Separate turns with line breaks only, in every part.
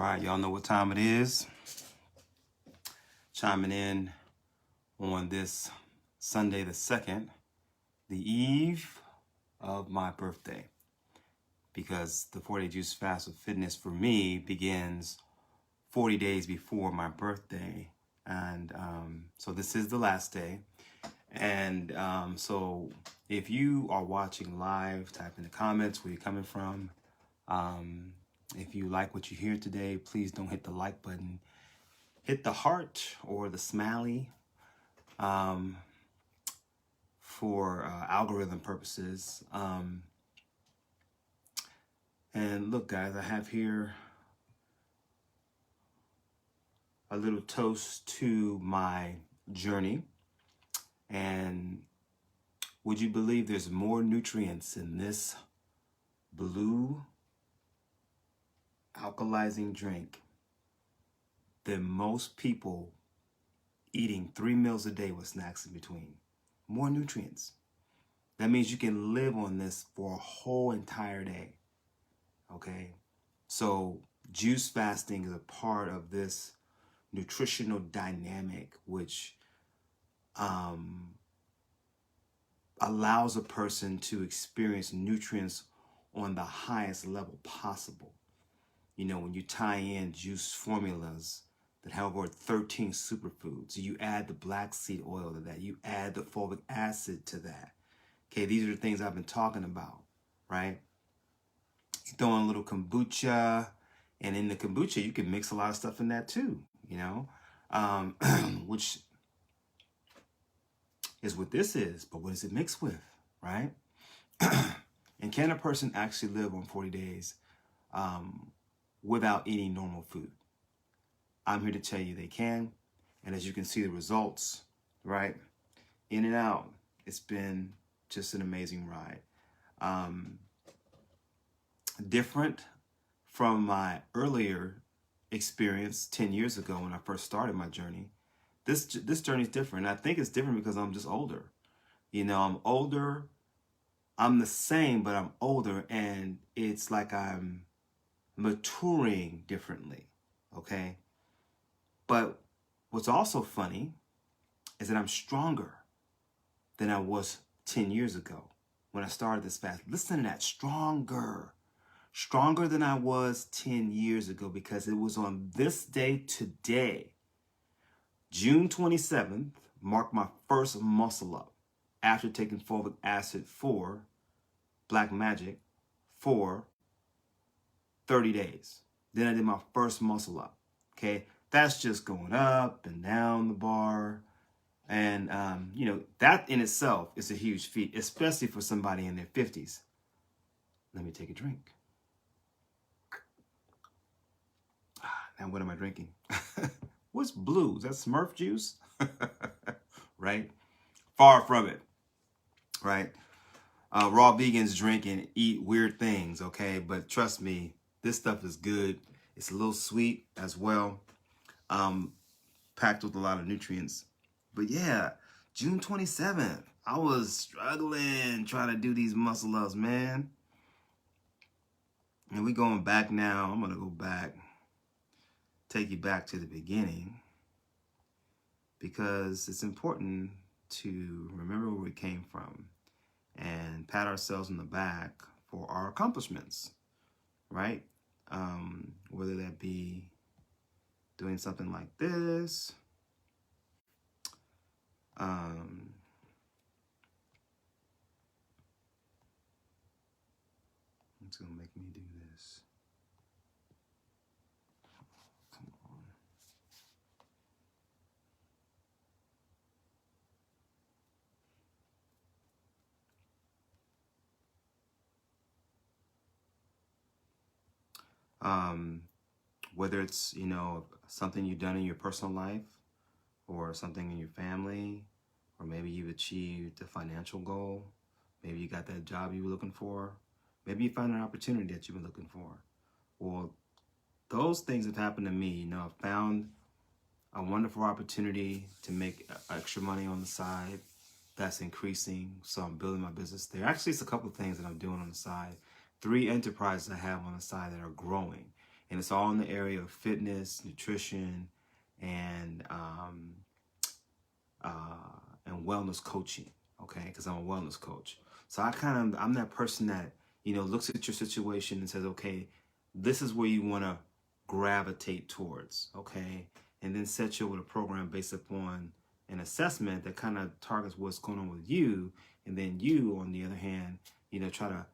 right, y'all know what time it is. Chiming in on this Sunday the 2nd, the eve of my birthday. Because the 40-day juice fast with fitness for me begins 40 days before my birthday. And so this is the last day. And so if you are watching live, type in the comments where you're coming from. If you like what you hear today, please don't hit the like button. Hit the heart or the smiley for algorithm purposes. And look, guys, I have here a little toast to my journey. And would you believe there's more nutrients in this blue alkalizing drink than most people eating 3 meals a day with snacks in between? More nutrients. That means you can live on this for a whole entire day. Okay? So juice fasting is a part of this nutritional dynamic, which allows a person to experience nutrients on the highest level possible. You know, when you tie in juice formulas that have over 13 superfoods, you add the black seed oil to that, you add the fulvic acid to that. Okay, these are the things I've been talking about, right? You throw in a little kombucha, and in the kombucha, you can mix a lot of stuff in that too, you know, which is what this is, but what does it mix with, right? And can a person actually live on 40 days without eating normal food? I'm here to tell you they can. And as you can see the results, right? In and out, it's been just an amazing ride. Different from my earlier experience 10 years ago when I first started my journey. This journey is different. I think it's different because I'm just older. You know, I'm older. I'm the same, but I'm older, and it's like I'm maturing differently, okay? But what's also funny is that I'm stronger than I was 10 years ago when I started this fast. Listen to that, stronger than I was 10 years ago, because it was on this day today, June 27th, marked my first muscle up after taking fulvic acid for Black Magic for 30 days. Then I did my first muscle up, okay? That's just going up and down the bar. And, you know, that in itself is a huge feat, especially for somebody in their 50s. Let me take a drink. Now, what am I drinking? What's blue? Is that Smurf juice? Right? Far from it, right? Raw vegans drink and eat weird things, okay? But trust me, this stuff is good. It's a little sweet as well, packed with a lot of nutrients. But yeah, June 27th, I was struggling trying to do these muscle ups, man. And we going back now. I'm going to go back, take you back to the beginning, because it's important to remember where we came from and pat ourselves on the back for our accomplishments, right? Whether that be doing something like this, it's gonna make me do this. Come on. Whether it's, you know, something you've done in your personal life, or something in your family, or maybe you've achieved a financial goal, maybe you got that job you were looking for, maybe you found an opportunity that you've been looking for. Well, those things have happened to me. You know, I found a wonderful opportunity to make extra money on the side that's increasing, so I'm building my business there. Actually, it's a couple of things that I'm doing on the side. 3 enterprises I have on the side that are growing. And it's all in the area of fitness, nutrition, and wellness coaching. Okay, because I'm a wellness coach. So I'm that person that, looks at your situation and says, okay, this is where you want to gravitate towards. Okay, and then set you with a program based upon an assessment that kind of targets what's going on with you, and then you, on the other hand, try to,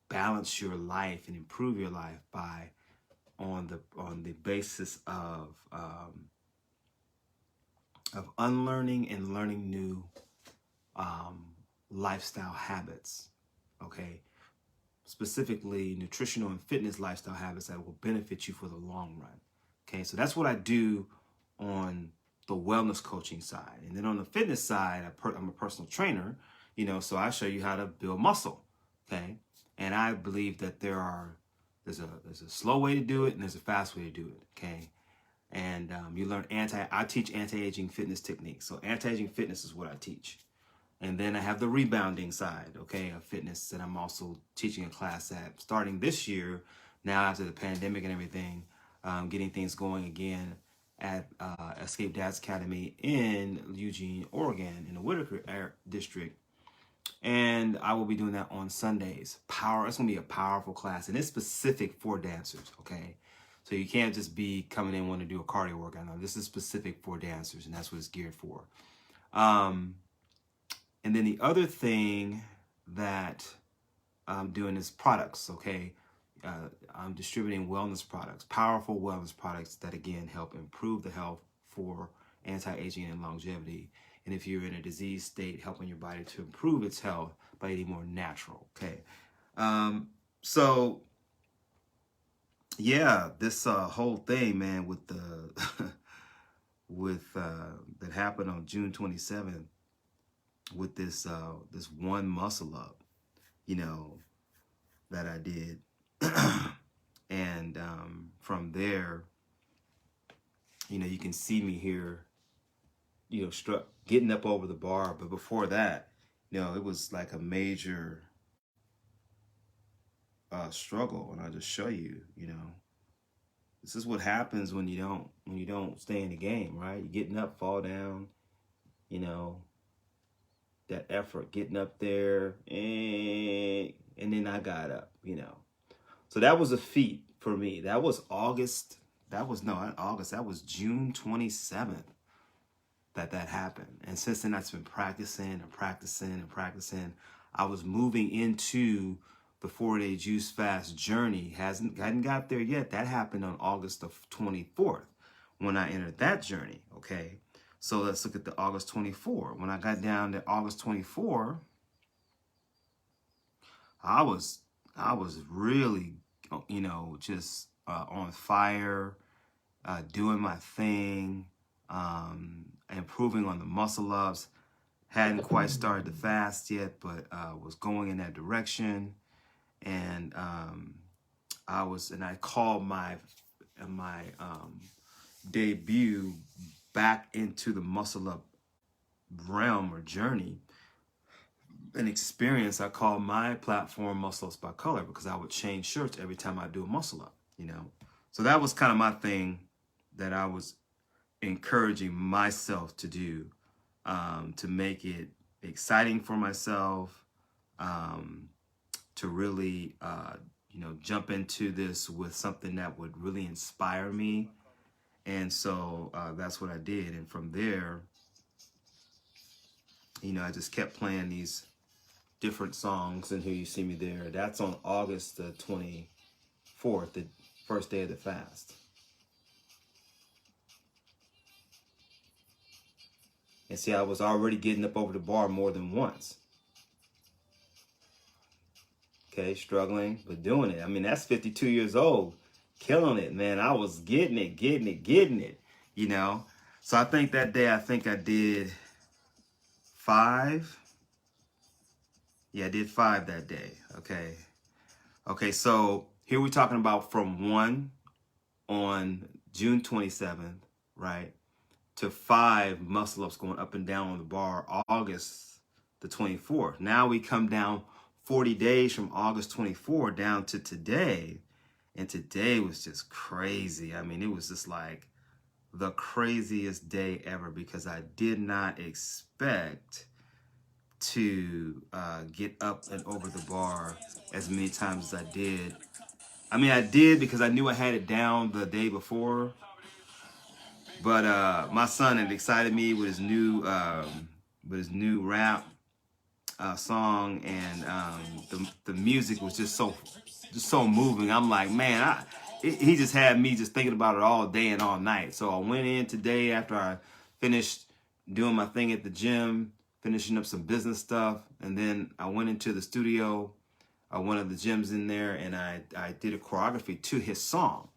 balance your life and improve your life by on the basis of unlearning and learning new lifestyle habits. Okay, specifically nutritional and fitness lifestyle habits that will benefit you for the long run. Okay, so that's what I do on the wellness coaching side. And then on the fitness side, I'm a personal trainer, so I show you how to build muscle. Okay, and I believe that there's a slow way to do it and there's a fast way to do it. Okay, and you learn I teach anti-aging fitness techniques. So anti-aging fitness is what I teach. And then I have the rebounding side, okay, of fitness that I'm also teaching a class at starting this year, now after the pandemic and everything, getting things going again at Escape Dads Academy in Eugene, Oregon, in the Whitaker district. And I will be doing that on Sundays. It's going to be a powerful class, and it's specific for dancers, okay? So you can't just be coming in wanting to do a cardio workout. No, this is specific for dancers, and that's what it's geared for. And then the other thing that I'm doing is products, okay? I'm distributing wellness products, powerful wellness products that, again, help improve the health for anti-aging and longevity. And if you're in a disease state, helping your body to improve its health by eating more natural, okay? So, yeah, this whole thing, man, with the that happened on June 27th, with this one muscle up, that I did. And from there, you can see me here, getting up over the bar. But before that, it was like a major struggle. And I'll just show you, this is what happens when you don't stay in the game, right? You're getting up, fall down, that effort getting up there, and then I got up, So that was a feat for me. That was not August, that was June 27th that happened. And since then, I've been practicing. I was moving into the 4-day juice fast journey. Hadn't got there yet. That happened on August the 24th when I entered that journey, okay? So let's look at the August 24. When I got down to August 24, I was really, just on fire, doing my thing, improving on the muscle ups. Hadn't quite started the fast yet, but was going in that direction. And I called my debut back into the muscle up realm or journey, an experience I call my platform Muscle Ups by Color, because I would change shirts every time I do a muscle up, So that was kind of my thing that I was encouraging myself to do, to make it exciting for myself, to really, jump into this with something that would really inspire me. And so that's what I did. And from there, I just kept playing these different songs. And here you see me there. That's on August the 24th, the first day of the fast. And see, I was already getting up over the bar more than once. Okay, struggling, but doing it. I mean, that's 52 years old. Killing it, man. I was getting it, So I think that day, I did 5. Yeah, I did 5 that day. Okay, so here we're talking about from 1 on June 27th, right, to 5 muscle ups going up and down on the bar August the 24th. Now we come down 40 days from August 24 down to today. And today was just crazy. I mean, it was just like the craziest day ever because I did not expect to get up and over the bar as many times as I did. I mean, I did because I knew I had it down the day before. But my son had excited me with his new rap song, and the music was just so moving. I'm like, man, he just had me just thinking about it all day and all night. So I went in today after I finished doing my thing at the gym, finishing up some business stuff, and then I went into the studio, one of the gyms in there, and I did a choreography to his song.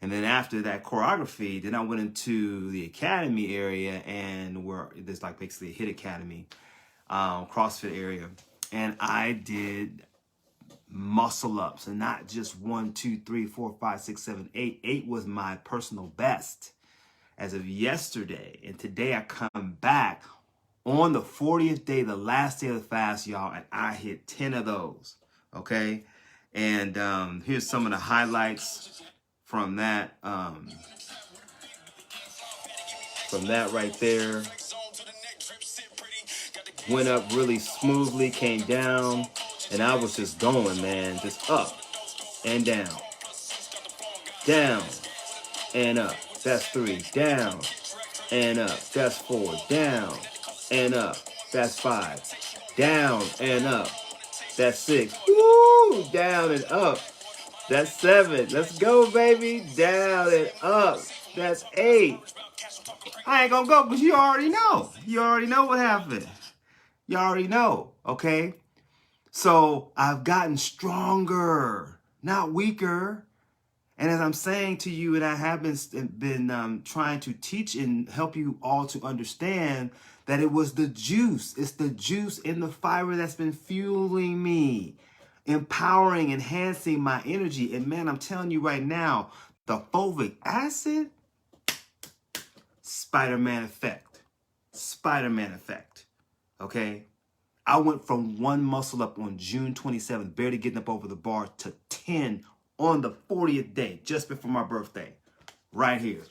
And then after that choreography, then I went into the academy area, and where there's like basically a HIT academy, CrossFit area, and I did muscle ups, and not just 1, 2, 3, 4, 5, 6, 7, 8. 8 was my personal best as of yesterday, and today I come back on the 40th day, the last day of the fast, y'all, and I hit 10 of those. Okay, and here's some of the highlights from that right there. Went up really smoothly, came down, and I was just going, man, just up and down, down and up. That's 3. Down and up. That's 4. Down and up. That's 5. Down and up. That's 6. Woo! Down and up. That's 7. Let's go, baby. Down and up. That's 8. I ain't gonna go because you already know. You already know what happened. You already know, okay? So I've gotten stronger, not weaker. And as I'm saying to you, and I have been trying to teach and help you all to understand that it was the juice. It's the juice in the fiber that's been fueling me, empowering, enhancing my energy. And man, I'm telling you right now, the fulvic acid, Spider-Man effect. Spider-Man effect. Okay? I went from 1 muscle up on June 27th, barely getting up over the bar, to 10 on the 40th day, just before my birthday. Right here.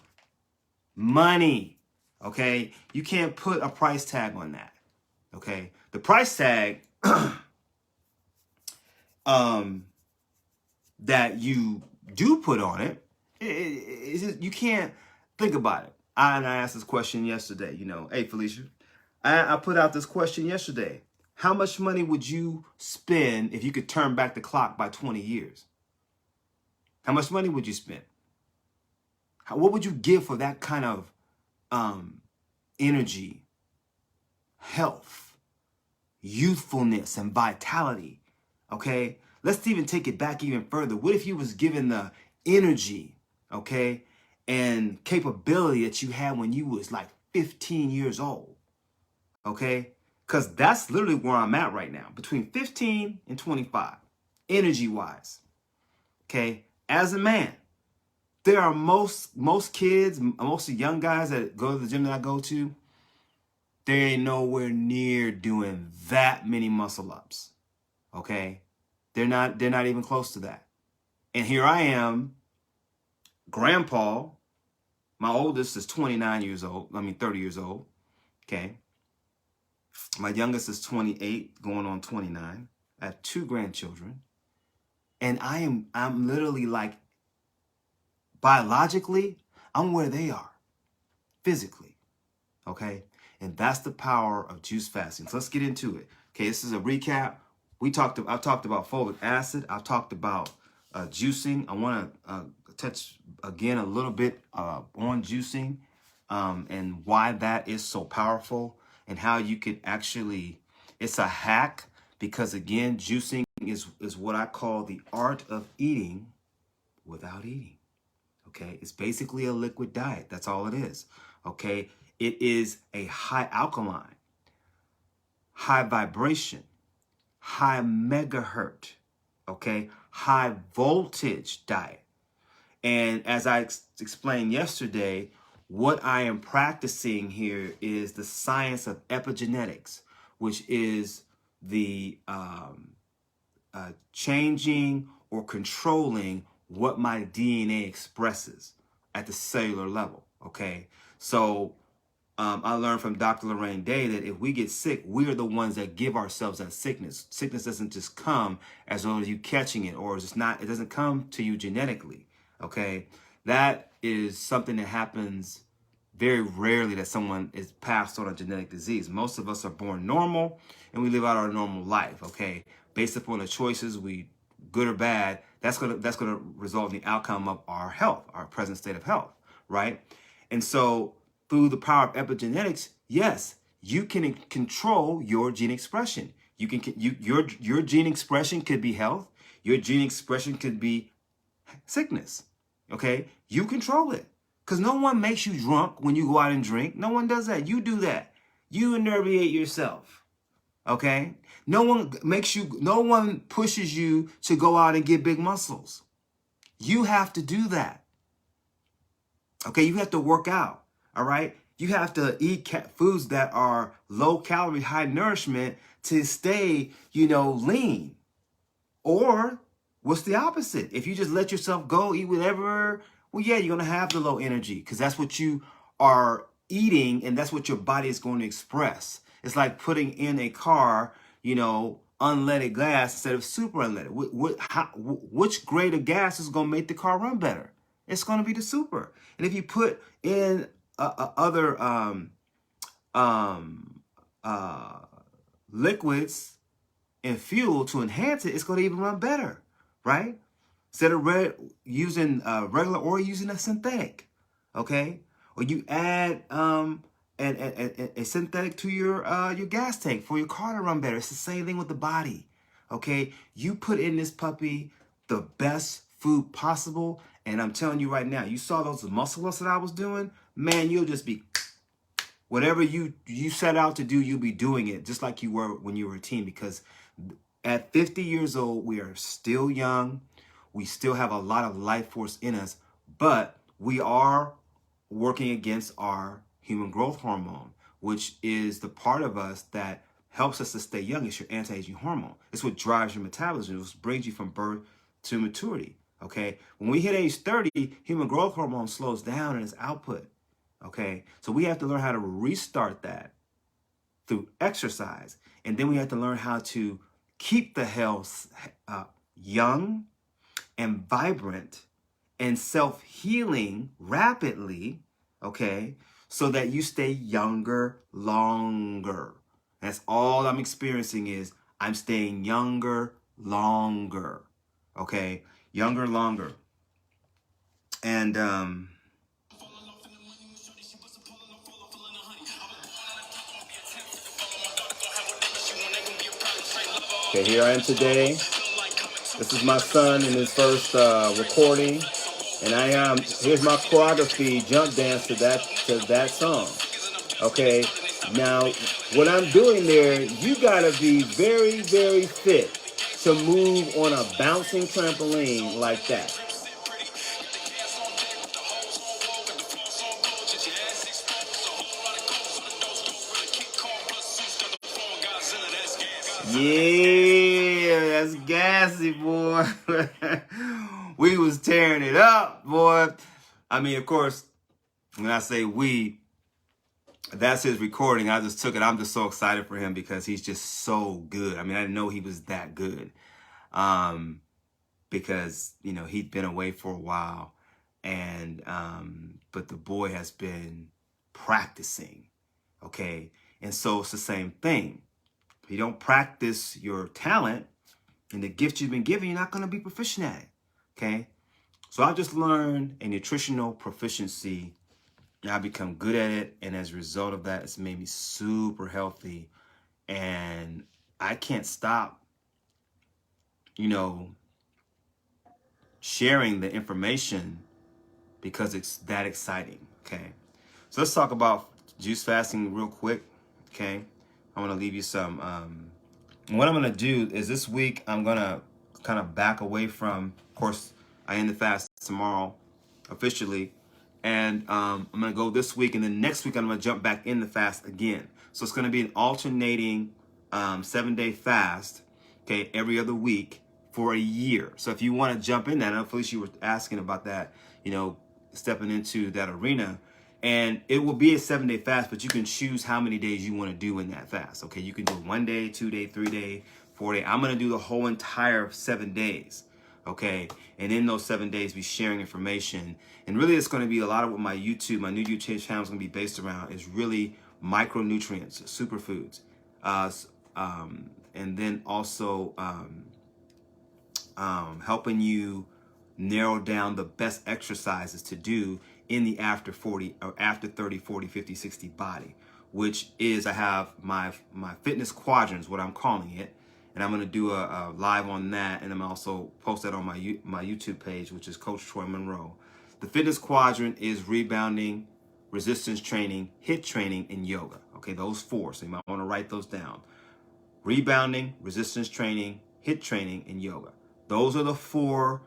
Money. Okay? You can't put a price tag on that. Okay? The price tag that you do put on it, you can't think about it. I asked this question yesterday, hey, Felicia, I put out this question yesterday. How much money would you spend if you could turn back the clock by 20 years? How much money would you spend? What would you give for that kind of energy, health, youthfulness, and vitality? Okay? Let's even take it back even further. What if you was given the energy, okay, and capability that you had when you was like 15 years old? Okay? Because that's literally where I'm at right now, between 15 and 25, energy-wise. Okay? As a man, there are most kids, most of the young guys that go to the gym that I go to, they ain't nowhere near doing that many muscle ups. Okay? They're not even close to that. And here I am, grandpa. My oldest is 30 years old. Okay? My youngest is 28, going on 29. I have 2 grandchildren. And I'm literally like, biologically, I'm where they are, physically, okay? And that's the power of juice fasting. So let's get into it. Okay, this is a recap. I've talked about fulvic acid. I've talked about juicing. I want to touch again a little bit on juicing and why that is so powerful, and how you could actually, it's a hack, because again, juicing is what I call the art of eating without eating. Okay, it's basically a liquid diet. That's all it is. Okay, it is a high alkaline, high vibration, high megahertz, okay, high voltage diet. And as I explained yesterday, what I am practicing here is the science of epigenetics, which is the changing or controlling what my DNA expresses at the cellular level, okay? So I learned from Dr. Lorraine Day that if we get sick, we are the ones that give ourselves that sickness. Sickness doesn't just come as long as you catching it, or it's not, it doesn't come to you genetically, okay? That is something that happens very rarely, that someone is passed on a genetic disease. Most of us are born normal and we live out our normal life, okay? Based upon the choices, we good or bad, that's gonna result in the outcome of our health, our present state of health, right? And so through the power of epigenetics, yes, you can control your gene expression. Your gene expression could be health. Your gene expression could be sickness. Okay, you control it, because no one makes you drunk when you go out and drink. No one does that. You do that. You inebriate yourself. Okay, no one makes you. No one pushes you to go out and get big muscles. You have to do that. Okay, you have to work out. All right, you have to eat foods that are low calorie, high nourishment to stay, lean. Or what's the opposite? If you just let yourself go, eat whatever, well, yeah, you're going to have the low energy, because that's what you are eating and that's what your body is going to express. It's like putting in a car, unleaded gas instead of super unleaded. Which grade of gas is going to make the car run better? It's going to be the super. And if you put in other liquids and fuel to enhance it, it's going to even run better, right? Instead of using regular oil, using a synthetic, okay? Or you add a synthetic to your gas tank for your car to run better. It's the same thing with the body, okay? You put in this puppy the best food possible, and I'm telling you right now, you saw those muscle ups that I was doing, man, you'll just be, whatever you set out to do, you'll be doing it just like you were when you were a teen, because at 50 years old, we are still young. We still have a lot of life force in us, but we are working against our human growth hormone, which is the part of us that helps us to stay young. It's your anti-aging hormone. It's what drives your metabolism. It brings you from birth to maturity, okay? When we hit age 30, human growth hormone slows down in its output, okay? So we have to learn how to restart that through exercise. And then we have to learn how to keep the health young and vibrant and self-healing rapidly, okay, so that you stay younger longer. That's all I'm experiencing, is I'm staying younger longer, okay, younger longer. And okay, here I am today. This is my son in his first recording, and I am. Here's my choreography, jump dance to that song. Okay, now what I'm doing there, you gotta be very, very fit to move on a bouncing trampoline like that. Yeah, that's gassy, boy. We was tearing it up, boy. I mean, of course, when I say we, that's his recording. I just took it. I'm just so excited for him because he's just so good. I mean, I didn't know he was that good, because, he'd been away for a while, and but the boy has been practicing, okay? And so it's the same thing. If you don't practice your talent and the gift you've been given, you're not going to be proficient at it, okay? So I just learned a nutritional proficiency, and I become good at it. And as a result of that, it's made me super healthy. And I can't stop, sharing the information because it's that exciting, okay? So let's talk about juice fasting real quick, okay? I want to leave you some, what I'm going to do is this week, I'm going to kind of back away from, of course, I end the fast tomorrow officially. And I'm going to go this week, and then next week I'm going to jump back in the fast again. So it's going to be an alternating 7-day fast, okay, every other week for a year. So if you want to jump in that, I know Felicia was asking about that, stepping into that arena. And it will be a 7-day fast, but you can choose how many days you want to do in that fast. Okay, you can do 1 day, 2 day, 3 day, 4 day. I'm going to do the whole entire 7 days. Okay, and in those 7 days, be sharing information. And really, it's going to be a lot of what my new YouTube channel is going to be based around is really micronutrients, superfoods, and then also helping you narrow down the best exercises to do in the after 40 or after 30, 40, 50, 60 body, which is I have my fitness quadrants, what I'm calling it. And I'm going to do a live on that. And I'm also post that on my YouTube page, which is Coach Troy Monroe. The fitness quadrant is rebounding, resistance training, HIIT training, and yoga. Okay, those 4. So you might want to write those down. Rebounding, resistance training, HIIT training, and yoga. Those are the 4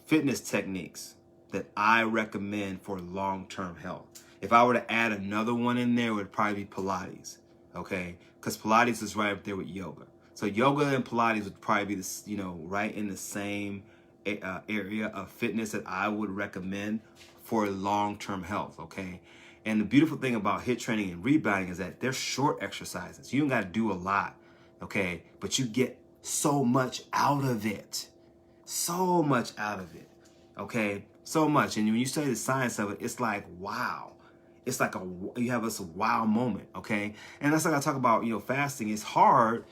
fitness techniques that I recommend for long-term health. If I were to add another one in there, it would probably be Pilates. Okay, because Pilates is right up there with yoga. So yoga and Pilates would probably be right in the same area of fitness that I would recommend for long-term health. Okay, and the beautiful thing about HIIT training and rebounding is that they're short exercises. You don't got to do a lot. Okay, but you get so much out of it. So much out of it. Okay, so much. And when you study the science of it, it's like, wow. It's like you have a wow moment, okay? And that's like I talk about, fasting. It's hard,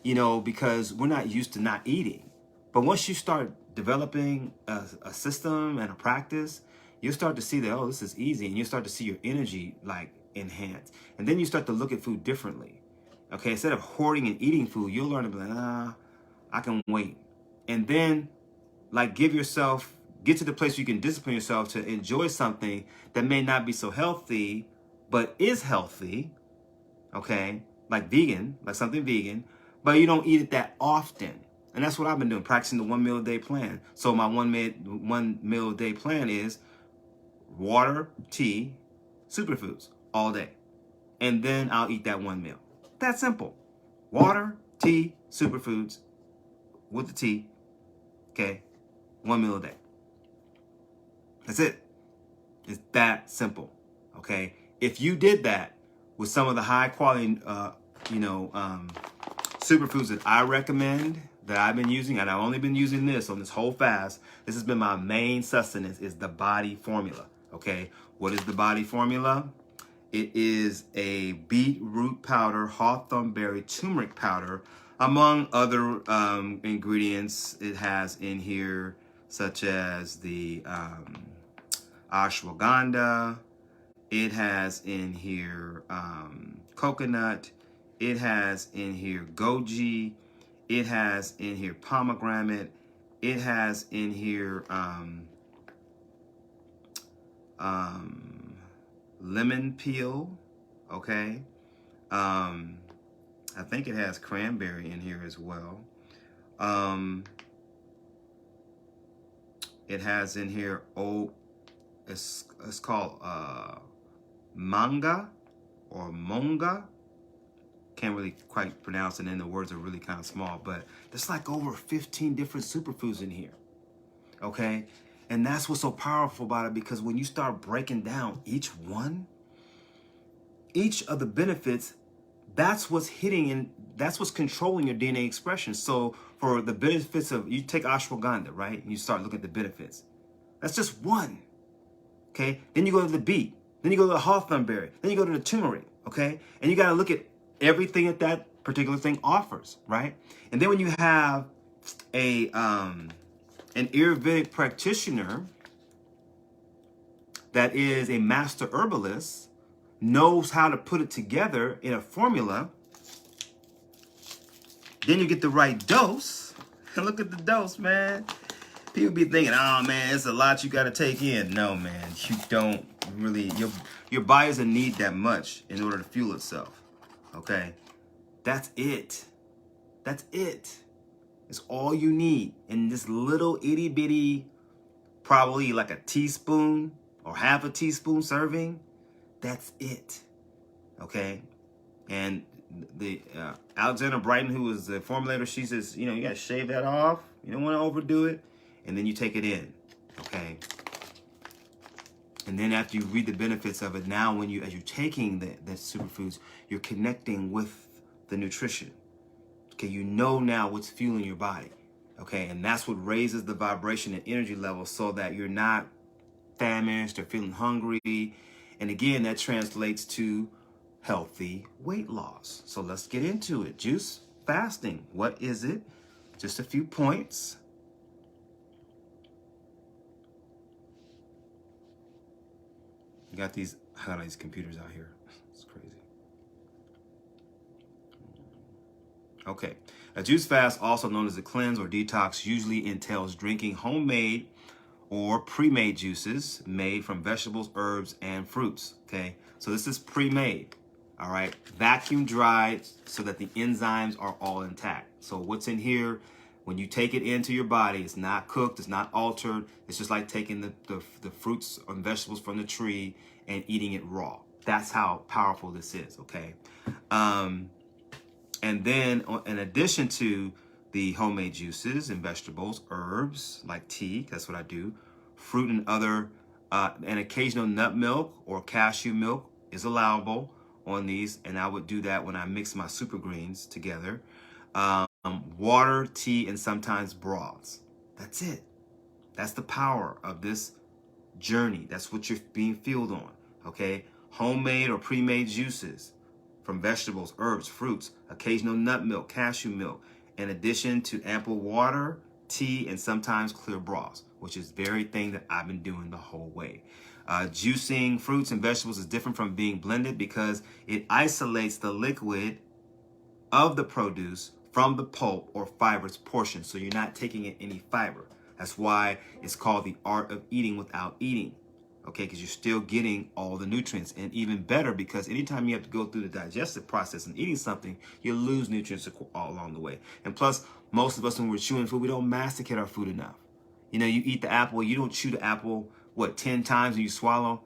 because we're not used to not eating. But once you start developing a system and a practice, you'll start to see that, oh, this is easy. And you start to see your energy like enhance. And then you start to look at food differently. Okay, instead of hoarding and eating food, you'll learn to be like, I can wait. And then get to the place where you can discipline yourself to enjoy something that may not be so healthy, but is healthy, okay? Like something vegan, but you don't eat it that often. And that's what I've been doing, practicing the 1 meal a day plan. So my one meal a day plan is water, tea, superfoods all day. And then I'll eat that 1 meal. That's simple. Water, tea, superfoods with the tea, okay? 1 meal a day. That's it. It's that simple, okay? If you did that with some of the high quality, superfoods that I recommend, that I've been using, and I've only been using this on this whole fast. This has been my main sustenance, is the body formula, okay? What is the body formula? It is a beetroot powder, hawthorn berry, turmeric powder, among other ingredients it has in here, such as the ashwagandha. It has in here coconut. It has in here goji. It has in here pomegranate. It has in here lemon peel. Okay. I think it has cranberry in here as well. It has in here it's called manga or monga. Can't really quite pronounce it, and the words are really kind of small, but there's like over 15 different superfoods in here. Okay? And that's what's so powerful about it, because when you start breaking down each of the benefits, that's what's hitting and that's what's controlling your DNA expression. So for the benefits of, you take ashwagandha, right? And you start looking at the benefits. That's just one. Okay? Then you go to the beet. Then you go to the hawthorn berry. Then you go to the turmeric. Okay? And you got to look at everything that particular thing offers, right? And then when you have an Ayurvedic practitioner that is a master herbalist, knows how to put it together in a formula, then you get the right dose. Look at the dose, man. People be thinking, oh man, it's a lot you got to take in. No, man, you don't really. Your body doesn't need that much in order to fuel itself. Okay, that's it. That's it. It's all you need in this little itty bitty, probably like a teaspoon or half a teaspoon serving. That's it. Okay, and the Alexandra Brighton, who was the formulator, she says, you know, you got to shave that off. You don't want to overdo it. And then you take it in, okay? And then after you read the benefits of it, now when you, as you're taking the superfoods, you're connecting with the nutrition. Okay, you know now what's fueling your body. Okay, and that's what raises the vibration and energy level so that you're not famished or feeling hungry. And again, that translates to healthy weight loss. So let's get into it. Juice fasting. What is it? Just a few points. You got these, I got these computers out here. It's crazy. Okay. A juice fast, also known as a cleanse or detox, usually entails drinking homemade or pre-made juices made from vegetables, herbs, and fruits. Okay. So this is pre-made. All right. Vacuum dried so that the enzymes are all intact. So what's in here, when you take it into your body, it's not cooked, it's not altered. It's just like taking the fruits and vegetables from the tree and eating it raw. That's how powerful this is, okay? And then in addition to the homemade juices and vegetables, herbs like tea, that's what I do, fruit and other, an occasional nut milk or cashew milk is allowable on these, and I would do that when I mix my super greens together. Water, tea, and sometimes broths. That's it. That's the power of this journey. That's what you're being fueled on, okay? Homemade or pre-made juices from vegetables, herbs, fruits, occasional nut milk, cashew milk, in addition to ample water, tea, and sometimes clear broths, which is the very thing that I've been doing the whole way. Juicing fruits and vegetables is different from being blended because it isolates the liquid of the produce from the pulp or fibrous portion, so you're not taking in any fiber. That's why it's called the art of eating without eating, okay? Because you're still getting all the nutrients, and even better because anytime you have to go through the digestive process and eating something, you lose nutrients all along the way. And plus, most of us when we're chewing food, we don't masticate our food enough. You know, you eat the apple, you don't chew the apple, 10 times and you swallow?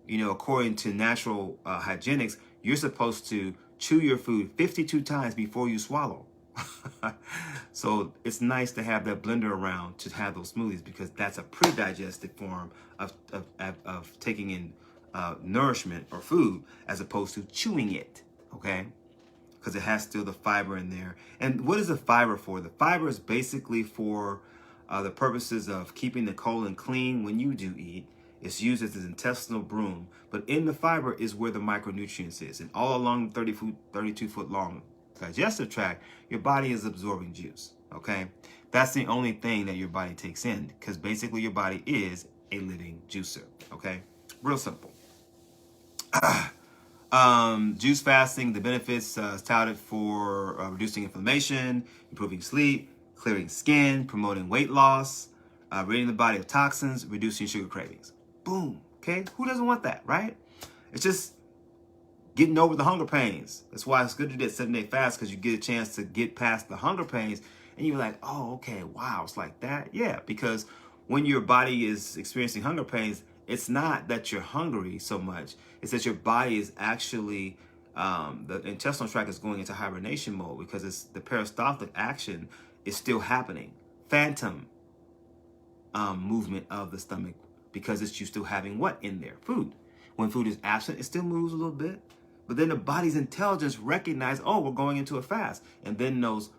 You know, according to natural hygienics, you're supposed to chew your food 52 times before you swallow. So it's nice to have that blender around to have those smoothies because that's a pre-digested form of taking in nourishment or food as opposed to chewing it, okay? Because it has still the fiber in there. And what is the fiber for? The fiber is basically for the purposes of keeping the colon clean when you do eat. It's used as an intestinal broom, but in the fiber is where the micronutrients is. And all along the 32-foot long digestive tract, your body is absorbing juice, okay? That's the only thing that your body takes in because basically your body is a living juicer, okay? Real simple. Juice fasting, the benefits is touted for reducing inflammation, improving sleep, clearing skin, promoting weight loss, ridding the body of toxins, reducing sugar cravings. Boom, okay? Who doesn't want that, right? It's just getting over the hunger pains. That's why it's good to do that 7-day fast because you get a chance to get past the hunger pains and you're like, oh, okay, wow, it's like that? Yeah, because when your body is experiencing hunger pains, it's not that you're hungry so much. It's that your body is actually, the intestinal tract is going into hibernation mode because it's the peristaltic action is still happening. Phantom movement of the stomach because it's you still having what in there? Food. When food is absent, it still moves a little bit. But then the body's intelligence recognizes, oh, we're going into a fast. And then those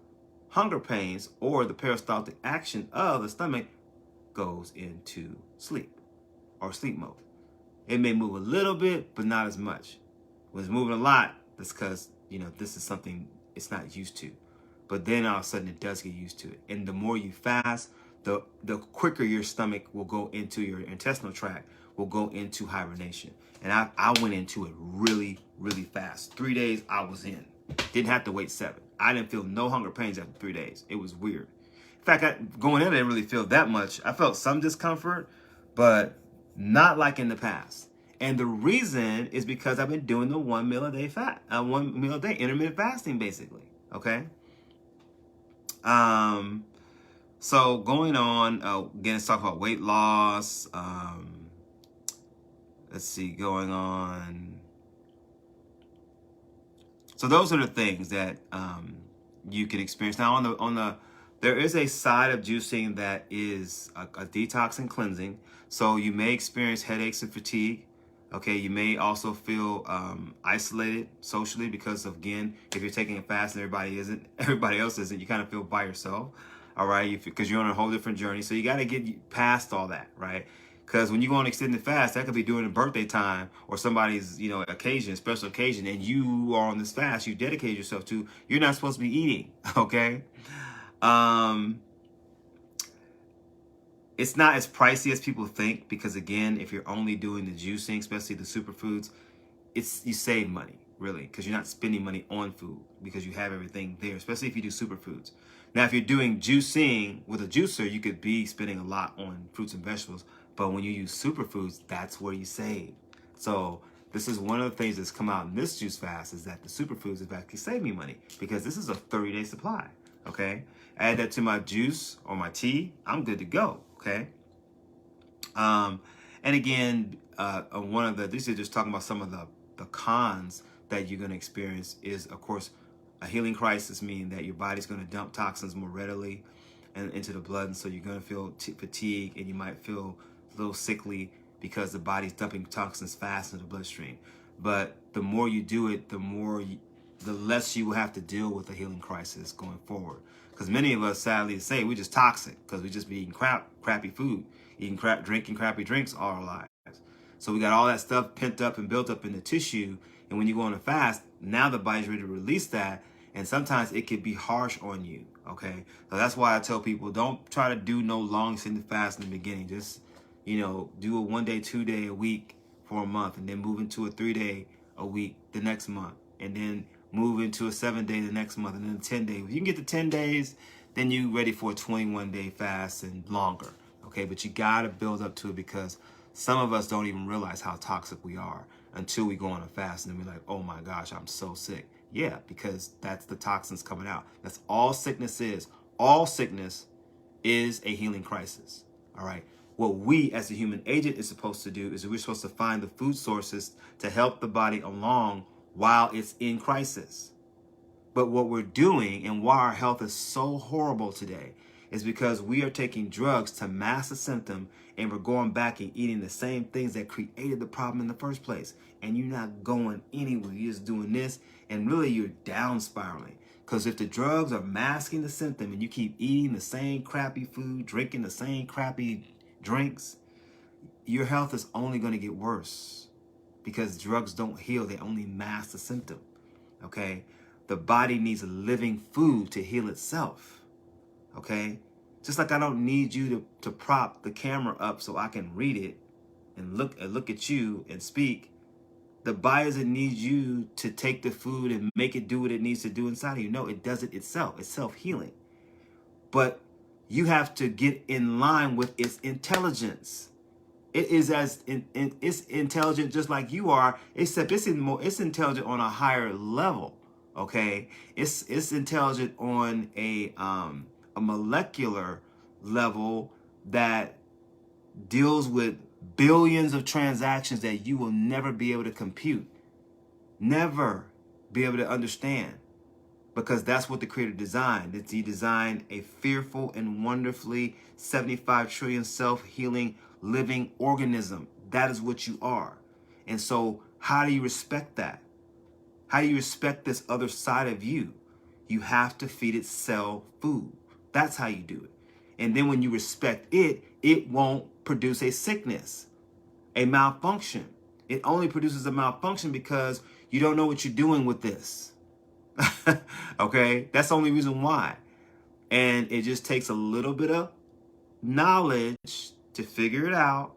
hunger pains or the peristaltic action of the stomach goes into sleep or sleep mode. It may move a little bit, but not as much. When it's moving a lot, that's because, you know, this is something it's not used to. But then all of a sudden it does get used to it. And the more you fast, the quicker your stomach will go into your intestinal tract, will go into hibernation. And I went into it really, really fast. 3 days I was in. Didn't have to wait 7. I didn't feel no hunger pains after 3 days. It was weird. In fact, going in, I didn't really feel that much. I felt some discomfort, but not like in the past. And the reason is because I've been doing the 1 meal a day intermittent fasting, basically. Okay. So going on, again, let's talk about weight loss. Let's see, going on. So those are the things that you can experience. Now there is a side of juicing that is a detox and cleansing. So you may experience headaches and fatigue. Okay, you may also feel isolated socially because of, again, if you're taking a fast and everybody else isn't, you kind of feel by yourself. All right, because you're on a whole different journey. So you got to get past all that, right? Because when you go on extended fast, that could be during a birthday time or somebody's, occasion, special occasion, and you are on this fast, you dedicate yourself to, you're not supposed to be eating, okay? It's not as pricey as people think because, again, if you're only doing the juicing, especially the superfoods, you save money, really, because you're not spending money on food because you have everything there, especially if you do superfoods. Now, if you're doing juicing with a juicer, you could be spending a lot on fruits and vegetables, but when you use superfoods, that's where you save. So this is one of the things that's come out in this juice fast is that the superfoods have actually saved me money because this is a 30-day supply, okay? Add that to my juice or my tea, I'm good to go, okay? And again, these are just talking about some of the cons that you're going to experience is, of course, a healing crisis, meaning that your body's going to dump toxins more readily and into the blood, and so you're going to feel fatigue, and you might feel a little sickly because the body's dumping toxins fast into the bloodstream. But the more you do it, the less you will have to deal with a healing crisis going forward. Because many of us, sadly to say, we're just toxic because we just be eating crappy food, drinking crappy drinks all our lives. So we got all that stuff pent up and built up in the tissue. And when you go on a fast, now the body's ready to release that. And sometimes it could be harsh on you, okay? So that's why I tell people, don't try to do no long extended fast in the beginning. Just, do a 1 day, 2 day a week for a month, and then move into a 3 day a week the next month, and then move into a 7 day the next month, and then a 10 day. If you can get to 10 days, then you're ready for a 21 day fast and longer, okay? But you gotta build up to it because some of us don't even realize how toxic we are until we go on a fast and then we're like, oh my gosh, I'm so sick. Yeah, because that's the toxins coming out. That's all sickness is. All sickness is a healing crisis, all right? What we as a human agent is supposed to do is we're supposed to find the food sources to help the body along while it's in crisis. But what we're doing and why our health is so horrible today is because we are taking drugs to mask the symptom and we're going back and eating the same things that created the problem in the first place. And you're not going anywhere. You're just doing this and really you're down spiraling. Because if the drugs are masking the symptom and you keep eating the same crappy food, drinking the same crappy drinks, your health is only going to get worse because drugs don't heal. They only mask the symptom, okay? The body needs living food to heal itself, okay? Just like I don't need you to prop the camera up so I can read it and look at you and speak. The body doesn't need you to take the food and make it do what it needs to do inside of you. No, it does it itself. It's self-healing. But you have to get in line with its intelligence. It is it's intelligent just like you are, except it's intelligent on a higher level. Okay, it's intelligent on a molecular level that deals with billions of transactions that you will never be able to compute, never be able to understand, because that's what the Creator designed. He designed a fearful and wonderfully 75 trillion self-healing living organism. That is what you are. And so how do you respect that? How do you respect this other side of you? You have to feed it cell food. That's how you do it. And then when you respect it, it won't produce a sickness, a malfunction. It only produces a malfunction because you don't know what you're doing with this. Okay? That's the only reason why. And it just takes a little bit of knowledge to figure it out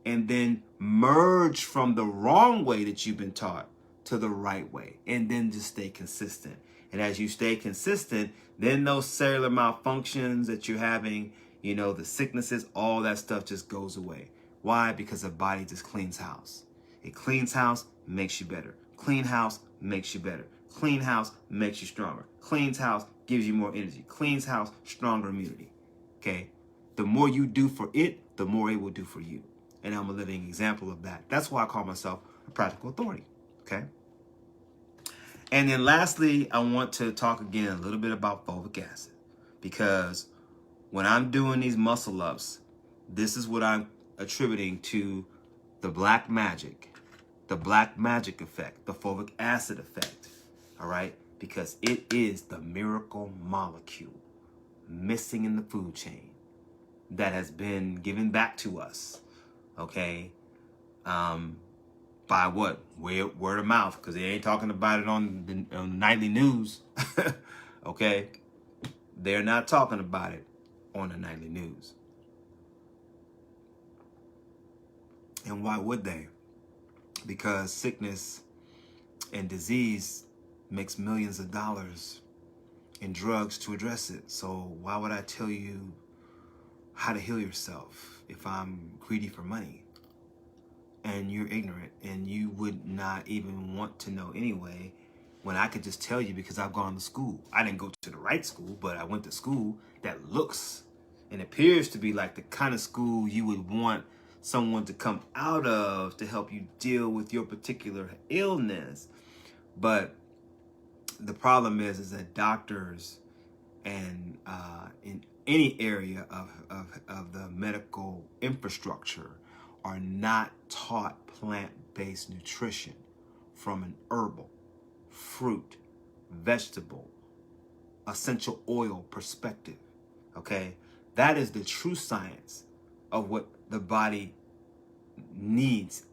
and then merge from the wrong way that you've been taught to the right way, and then just stay consistent. And as you stay consistent, then those cellular malfunctions that you're having, the sicknesses, all that stuff just goes away. Why? Because the body just cleans house. It cleans house, makes you better. Clean house makes you better. Clean house makes you stronger. Cleans house gives you more energy. Cleans house, stronger immunity. Okay? The more you do for it, the more it will do for you. And I'm a living example of that. That's why I call myself a practical authority. Okay? And then lastly, I want to talk again a little bit about fulvic acid, because when I'm doing these muscle ups, this is what I'm attributing to the black magic effect, the fulvic acid effect. All right, because it is the miracle molecule missing in the food chain that has been given back to us. Okay, by what? Word of mouth, because they ain't talking about it on the nightly news. Okay, they're not talking about it on the nightly news. And why would they? Because sickness and disease makes millions of dollars in drugs to address it. So why would I tell you how to heal yourself if I'm greedy for money and you're ignorant and you would not even want to know anyway, when I could just tell you because I've gone to school. I didn't go to the right school, but I went to school that looks and appears to be like the kind of school you would want someone to come out of to help you deal with your particular illness. But the problem is that doctors and in any area of the medical infrastructure are not taught plant-based nutrition from an herbal, fruit, vegetable, essential oil perspective. Okay, that is the true science of what the body needs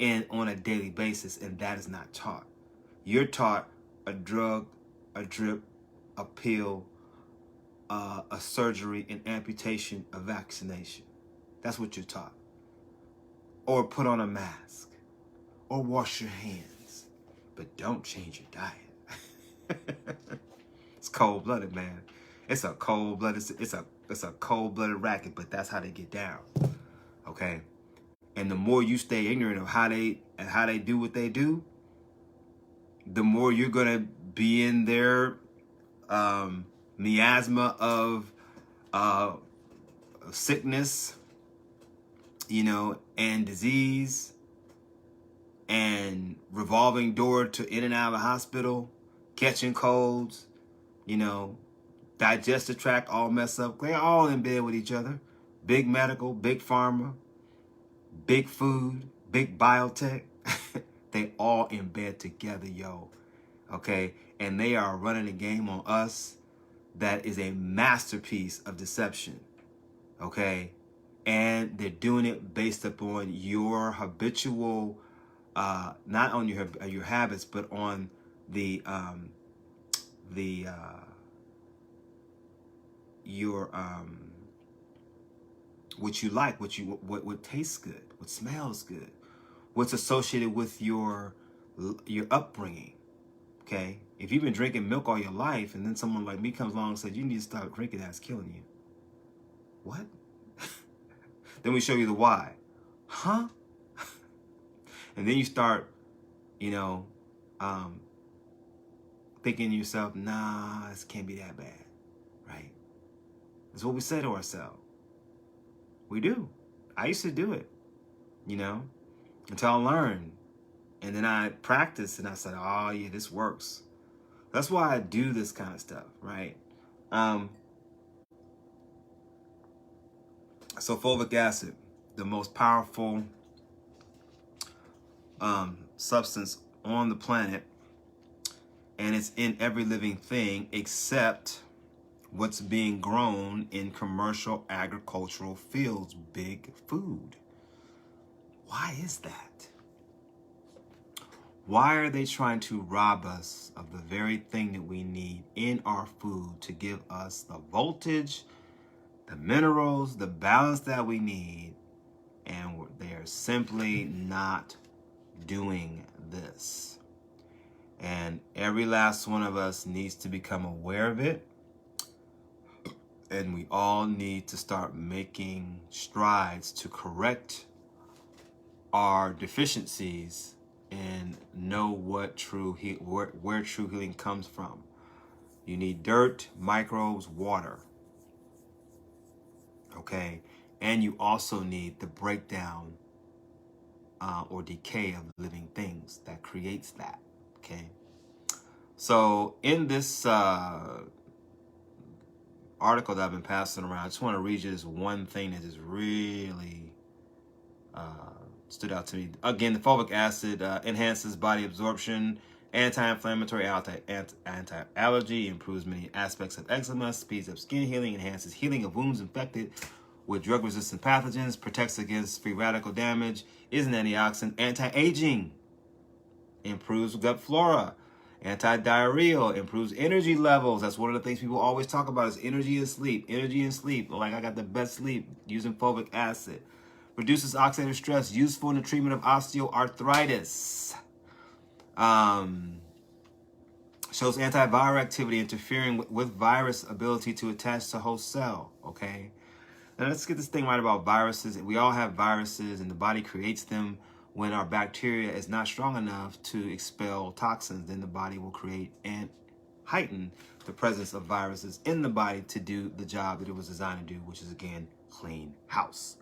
on a daily basis, and that is not taught. You're taught a drug, a drip, a pill, a surgery, an amputation, a vaccination. That's what you're taught. Or put on a mask, or wash your hands, but don't change your diet. It's cold-blooded, man. It's a cold-blooded. It's a cold-blooded racket, but that's how they get down. Okay, and the more you stay ignorant of how they do what they do, the more you're gonna be in their miasma of sickness, and disease, and revolving door to in and out of the hospital, catching colds, digestive tract all messed up. They're all in bed with each other. Big medical, big pharma, big food, big biotech. They all in bed together, yo. Okay? And they are running a game on us that is a masterpiece of deception. Okay? And they're doing it based upon your habitual, not on your habits, but on your what you like, what tastes good, what smells good, what's associated with your upbringing. Okay, if you've been drinking milk all your life, and then someone like me comes along and says you need to stop drinking, that's killing you. What? Then we show you the why. Huh? And then you start, thinking to yourself, nah, this can't be that bad, right? That's what we say to ourselves. We do. I used to do it, until I learned. And then I practiced and I said, oh yeah, this works. That's why I do this kind of stuff, right? So fulvic acid, the most powerful substance on the planet, and it's in every living thing except what's being grown in commercial agricultural fields, big food. Why is that? Why are they trying to rob us of the very thing that we need in our food to give us the voltage, the minerals, the balance that we need? And they're simply not doing this. And every last one of us needs to become aware of it. And we all need to start making strides to correct our deficiencies and know what where true healing comes from. You need dirt, microbes, water. Okay? And you also need the breakdown or decay of living things that creates that. Okay? So in this article that I've been passing around, I just want to read you this one thing that just really stood out to me. Again, the fulvic acid enhances body absorption, anti-inflammatory, anti-allergy, improves many aspects of eczema, speeds up skin healing, enhances healing of wounds infected with drug-resistant pathogens, protects against free radical damage, is an antioxidant, anti-aging, improves gut flora, anti-diarrheal, improves energy levels. That's one of the things people always talk about is energy and sleep. Energy and sleep. Like, I got the best sleep using fulvic acid. Reduces oxidative stress, useful in the treatment of osteoarthritis. Shows antiviral activity, interfering with virus ability to attach to host cell. Okay. Now let's get this thing right about viruses. We all have viruses, and the body creates them when our bacteria is not strong enough to expel toxins. Then the body will create and heighten the presence of viruses in the body to do the job that it was designed to do, which is, again, clean house.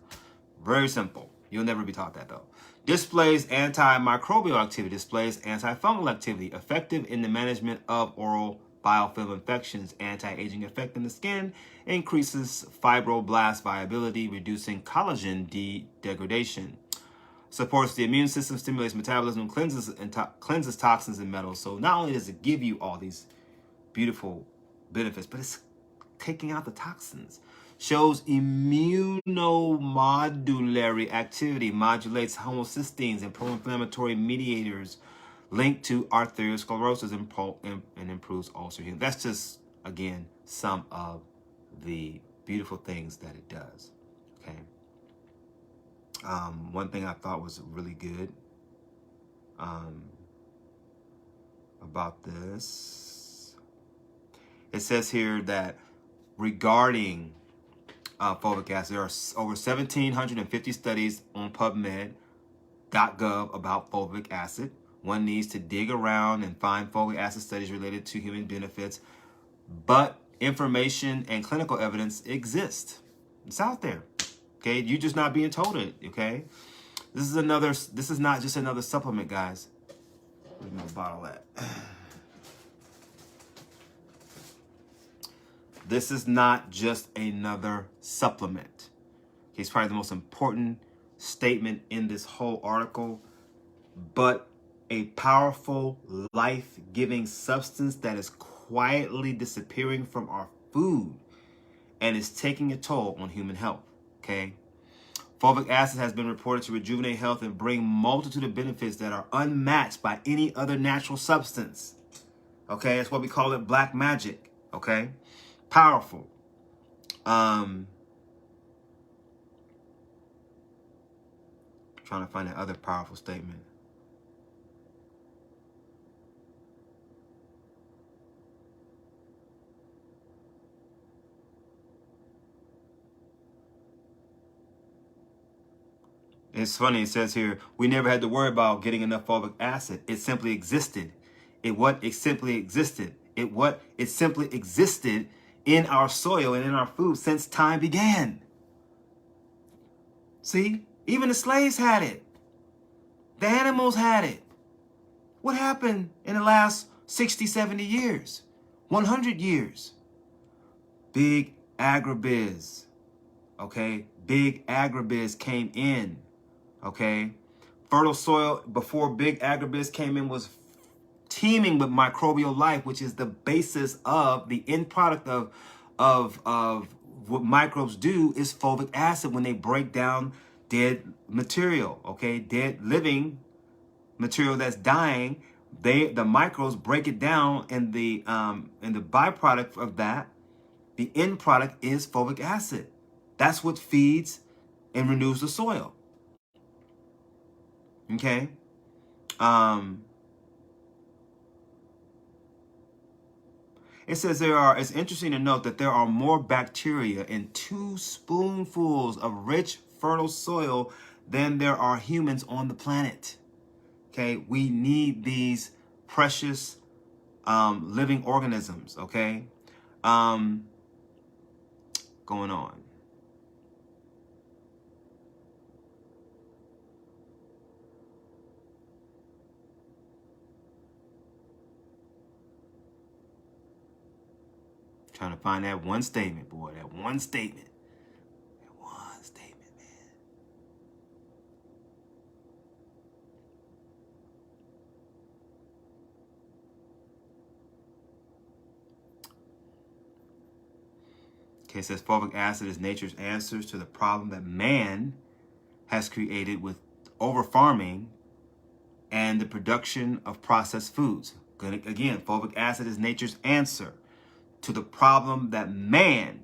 Very simple. You'll never be taught that, though. Displays antimicrobial activity, displays antifungal activity, effective in the management of oral biofilm infections, anti-aging effect in the skin, increases fibroblast viability, reducing collagen degradation, supports the immune system, stimulates metabolism, cleanses toxins and metals. So not only does it give you all these beautiful benefits, but it's taking out the toxins. Shows immunomodulatory activity, modulates homocysteines and pro-inflammatory mediators linked to arteriosclerosis and improves ulcer healing. That's just, again, some of the beautiful things that it does. Okay. One thing I thought was really good about this, it says here that regarding fulvic acid, there are over 1,750 studies on PubMed.gov about fulvic acid. One needs to dig around and find fulvic acid studies related to human benefits, but information and clinical evidence exist. It's out there. Okay, you're just not being told it. Okay, this is not just another supplement, guys. Where's my bottle at? This is not just another supplement. Okay, it's probably the most important statement in this whole article, but a powerful, life-giving substance that is quietly disappearing from our food and is taking a toll on human health. Okay, fulvic acid has been reported to rejuvenate health and bring multitude of benefits that are unmatched by any other natural substance. Okay, that's why we call it black magic. Okay, powerful. Trying to find that other powerful statement. It's funny, it says here, we never had to worry about getting enough fulvic acid. It simply existed. It simply existed in our soil and in our food since time began. See, even the slaves had it. The animals had it. What happened in the last 60, 70 years? 100 years? Big agribiz. Okay? Big agribiz came in. Okay? Fertile soil before big agribiz came in was teeming with microbial life, which is the basis of the end product of what microbes do is fulvic acid when they break down dead material, okay? Dead living material that's dying, the microbes break it down, and the byproduct of that, the end product is fulvic acid. That's what feeds and renews the soil. Okay? It says it's interesting to note that there are more bacteria in 2 spoonfuls of rich, fertile soil than there are humans on the planet. Okay, we need these precious living organisms, okay? Going on. Trying to find that one statement, boy. That one statement. That one statement, man. Okay, it says fulvic acid is nature's answers to the problem that man has created with over-farming and the production of processed foods. Again, fulvic acid is nature's answer to the problem that man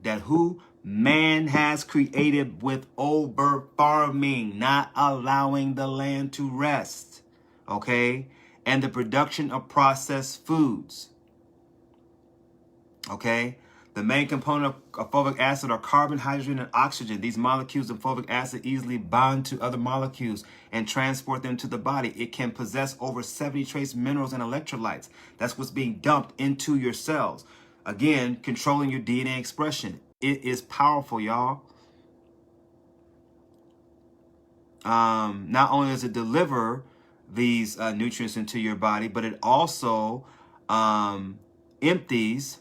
has created with over-farming, not allowing the land to rest, okay? And the production of processed foods, okay? The main component of fulvic acid are carbon, hydrogen, and oxygen. These molecules of fulvic acid easily bond to other molecules and transport them to the body. It can possess over 70 trace minerals and electrolytes. That's what's being dumped into your cells. Again, controlling your DNA expression. It is powerful, y'all. Not only does it deliver these nutrients into your body, but it also empties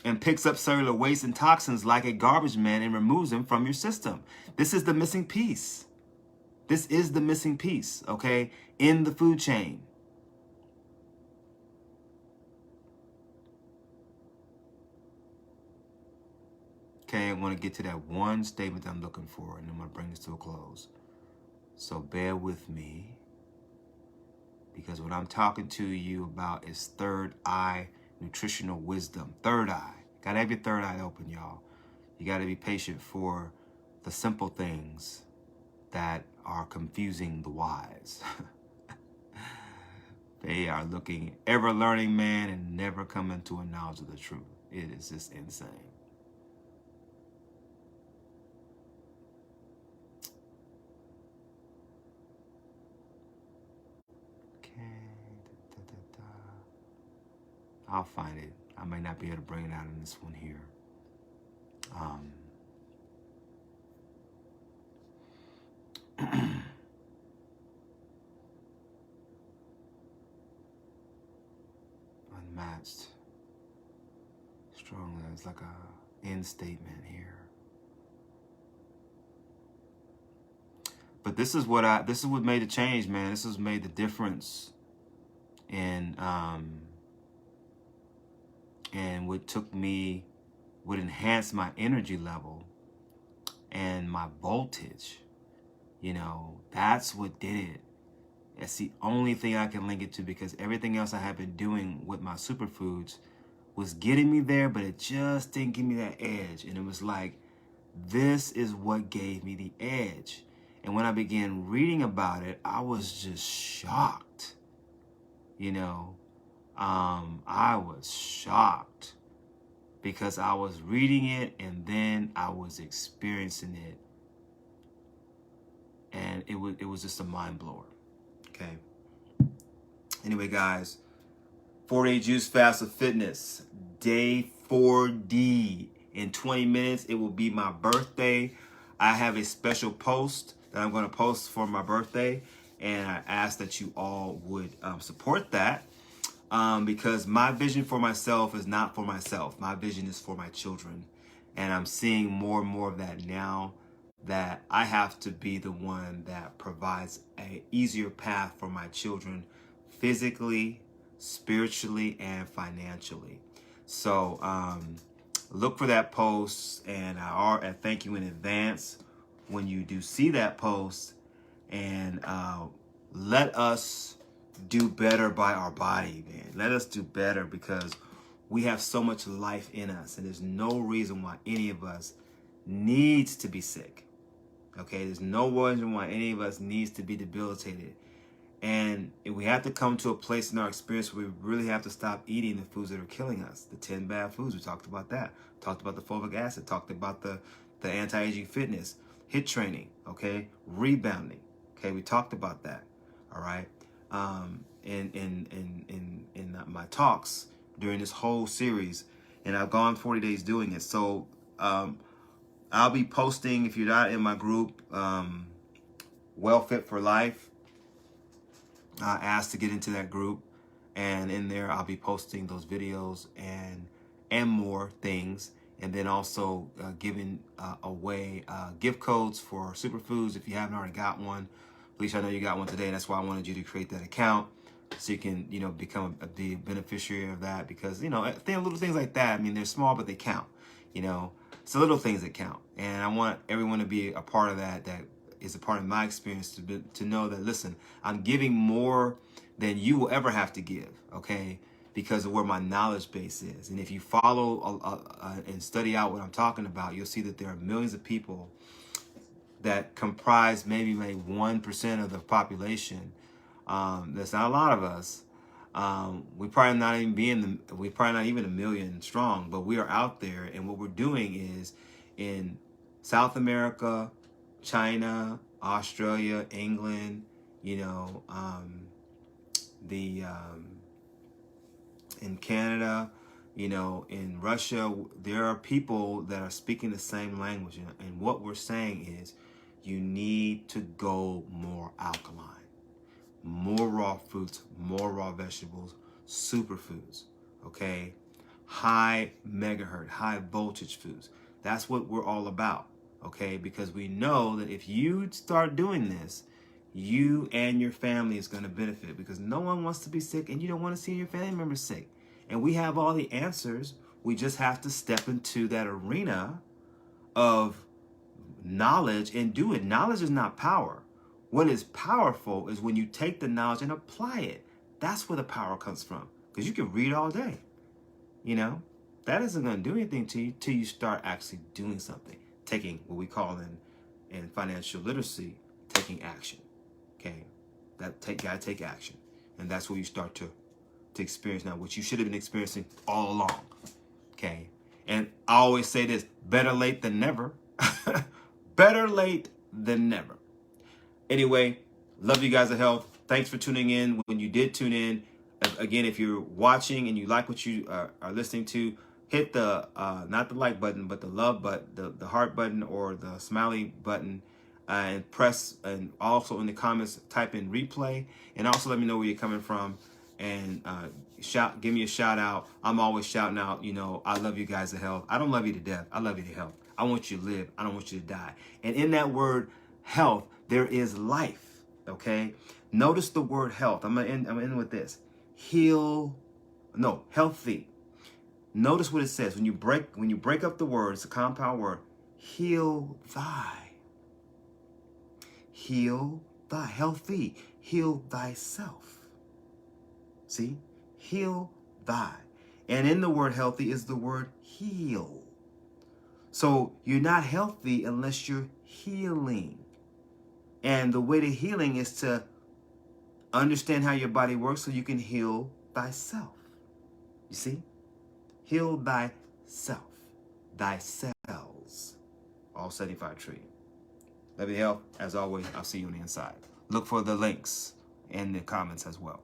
and picks up cellular waste and toxins like a garbage man and removes them from your system. This is the missing piece. This is the missing piece, okay, in the food chain. Okay, I want to get to that one statement that I'm looking for, and I'm going to bring this to a close. So bear with me, because what I'm talking to you about is third eye nutritional wisdom. Third eye. Gotta have your third eye open, y'all. You gotta be patient for the simple things that are confusing the wise. They are looking, ever learning, man, and never coming to a knowledge of the truth. It is just insane. I'll find it. I may not be able to bring it out in this one here. Unmatched. Strongly. It's like a end statement here. But this is what made the change, man. This has made the difference in and would enhance my energy level and my voltage. You know, that's what did it. It's the only thing I can link it to, because everything else I have been doing with my superfoods was getting me there, but it just didn't give me that edge. And it was like, this is what gave me the edge. And when I began reading about it, I was just shocked. You know, I was shocked, because I was reading it and then I was experiencing it, and it was just a mind blower. Okay. Anyway, guys, 4-day juice fast of fitness, day 4D. In 20 minutes, it will be my birthday. I have a special post that I'm going to post for my birthday, and I ask that you all would support that. Because my vision for myself is not for myself. My vision is for my children. And I'm seeing more and more of that now, that I have to be the one that provides an easier path for my children, physically, spiritually, and financially. So look for that post, and I thank you in advance when you do see that post. And let us do better by our body, man. Let us do better, because we have so much life in us, and there's no reason why any of us needs to be sick. Okay, there's no reason why any of us needs to be debilitated. And we have to come to a place in our experience where we really have to stop eating the foods that are killing us. The 10 bad foods, we talked about that. Talked about the fulvic acid, talked about the anti-aging fitness, HIIT training, okay, rebounding. Okay, we talked about that. All right. In my talks during this whole series, and I've gone 40 days doing it. So I'll be posting, if you're not in my group, Well Fit for Life. Asked to get into that group, and in there I'll be posting those videos and and more things. And then also giving away gift codes for superfoods. If you haven't already got one, at least I know you got one today. That's why I wanted you to create that account so you can, become the beneficiary of that. Because, little things like that, I mean, they're small, but they count. It's the little things that count. And I want everyone to be a part of that is a part of my experience to know that, listen, I'm giving more than you will ever have to give, okay? Because of where my knowledge base is. And if you follow and study out what I'm talking about, you'll see that there are millions of people that comprise maybe 1% of the population. That's not a lot of us. We're probably not even a million strong, but we are out there, and what we're doing is in South America, China, Australia, England, in Canada, in Russia, there are people that are speaking the same language. And what we're saying is you need to go more alkaline, more raw fruits, more raw vegetables, superfoods, okay? High megahertz, high voltage foods. That's what we're all about, okay? Because we know that if you start doing this, you and your family is going to benefit, because no one wants to be sick, and you don't want to see your family members sick. And we have all the answers. We just have to step into that arena of knowledge and do it. Knowledge is not power. What is powerful is when you take the knowledge and apply it. That's where the power comes from. Because you can read all day. That isn't going to do anything to you till you start actually doing something. Taking what we call in financial literacy, taking action. Okay? Gotta take action. And that's where you start to experience now what you should have been experiencing all along. Okay? And I always say this, better late than never. Better late than never. Anyway, love you guys to health. Thanks for tuning in. When you did tune in, again, if you're watching and you like what you are listening to, hit the, not the like button, but the love button, the heart button or the smiley button, and press, and also in the comments, type in replay, and also let me know where you're coming from, and give me a shout out. I'm always shouting out, I love you guys to health. I don't love you to death. I love you to health. I want you to live. I don't want you to die. And in that word health, there is life. Okay. Notice the word health. I'm gonna end with this. Healthy. Notice what it says when you break up the word. It's a compound word. Heal thy. Heal thy. Healthy. Heal thyself. See? Heal thy. And in the word healthy is the word heal. So you're not healthy unless you're healing. And the way to healing is to understand how your body works so you can heal thyself. You see? Heal thyself. Thy cells. All 75 trillion. Love you, health. As always, I'll see you on the inside. Look for the links in the comments as well.